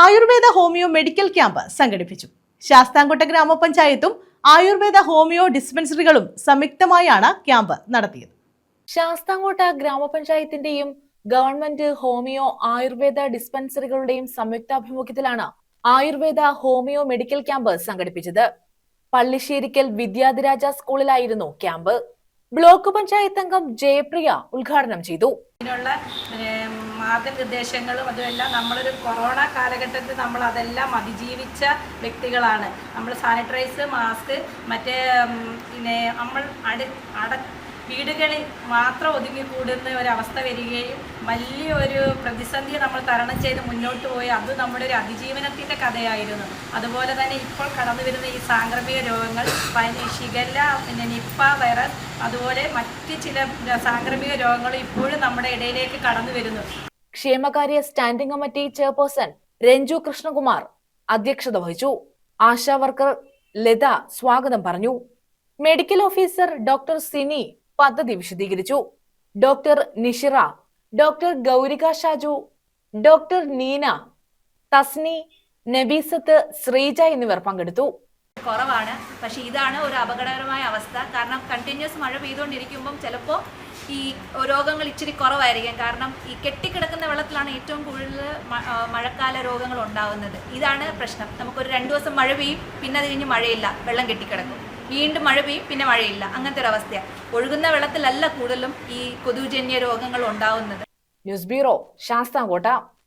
Ayurveda homoeo medical camp സംഘടിപ്പിച്ചു. ശാസ്താംകോട്ട ഗ്രാമപഞ്ചായത്തും Ayurveda homoeo ഡിസ്പെൻസറികളും സംയുക്തമായാണ് ക്യാമ്പ് നടത്തിയത്. ശാസ്താംകോട്ട ഗ്രാമപഞ്ചായത്തിന്റെയും ഗവൺമെന്റ് ഹോമിയോ ആയുർവേദ ഡിസ്പെൻസറികളുടെയും സംയുക്താഭിമുഖ്യത്തിലാണ് ആയുർവേദ ഹോമിയോ മെഡിക്കൽ ക്യാമ്പ് സംഘടിപ്പിച്ചത്. പള്ളിശ്ശേരിക്കൽ വിദ്യാധിരാജ സ്കൂളിലായിരുന്നു ക്യാമ്പ്. ബ്ലോക്ക് പഞ്ചായത്ത് അംഗം ജയപ്രിയ ഉദ്ഘാടനം ചെയ്തു. ഇതിനുള്ള മാർഗനിർദ്ദേശങ്ങളും അതുമെല്ലാം നമ്മളൊരു കൊറോണ കാലഘട്ടത്തിൽ നമ്മൾ അതെല്ലാം അതിജീവിച്ച വ്യക്തികളാണ്. നമ്മൾ സാനിറ്റൈസർ, മാസ്ക്, മറ്റേ പിന്നെ നമ്മൾ വീടുകളിൽ മാത്രം ഒതുങ്ങിക്കൂടുന്ന ഒരവസ്ഥ വരികയും വലിയൊരു പ്രതിസന്ധി നമ്മൾ തരണം ചെയ്ത് മുന്നോട്ട് പോയി അത് നമ്മുടെ ഒരു അതിജീവനത്തിൻ്റെ കഥയായിരുന്നു. അതുപോലെ തന്നെ ഇപ്പോൾ കടന്നു വരുന്ന ഈ സാംക്രമിക രോഗങ്ങൾ, ഷിഗല്ല, പിന്നെ നിപ്പ വൈറസ്, അതുപോലെ മറ്റ് ചില സാംക്രമിക രോഗങ്ങൾ ഇപ്പോഴും നമ്മുടെ ഇടയിലേക്ക് കടന്നു വരുന്നു. ക്ഷേമകാര്യ standing committee chairperson Ranju Krishnakumar അധ്യക്ഷത വഹിച്ചു. ആശാ വർക്കർ ലത സ്വാഗതം പറഞ്ഞു. മെഡിക്കൽ ഓഫീസർ ഡോക്ടർ സിനി പദ്ധതി വിശദീകരിച്ചു. Doctor Nishira, doctor Gaurika Shaju, doctor Neena, Thasni, Nabeesath, Sreeja എന്നിവർ പങ്കെടുത്തു. കുറവാണ്, പക്ഷെ ഇതാണ് ഒരു അപകടകരമായ അവസ്ഥ. കാരണം കണ്ടിന്യൂസ് മഴ പെയ്തുകൊണ്ടിരിക്കുമ്പം ചിലപ്പോൾ ഈ രോഗങ്ങൾ ഇച്ചിരി കുറവായിരിക്കും. കാരണം ഈ കെട്ടിക്കിടക്കുന്ന വെള്ളത്തിലാണ് ഏറ്റവും കൂടുതൽ മഴക്കാല രോഗങ്ങൾ ഉണ്ടാകുന്നത്. ഇതാണ് പ്രശ്നം. നമുക്കൊരു 2 ദിവസം മഴ പെയ്യും, പിന്നെ അത് കഴിഞ്ഞ് മഴയില്ല, വെള്ളം കെട്ടിക്കിടക്കും. വീണ്ടും മഴ പെയ്യും, പിന്നെ മഴയില്ല. അങ്ങനത്തെ ഒരു അവസ്ഥയാണ്. ഒഴുകുന്ന വെള്ളത്തിലല്ല കൂടുതലും ഈ കൊതുകുജന്യ രോഗങ്ങൾ ഉണ്ടാകുന്നത്. News bureau, Sasthamkotta.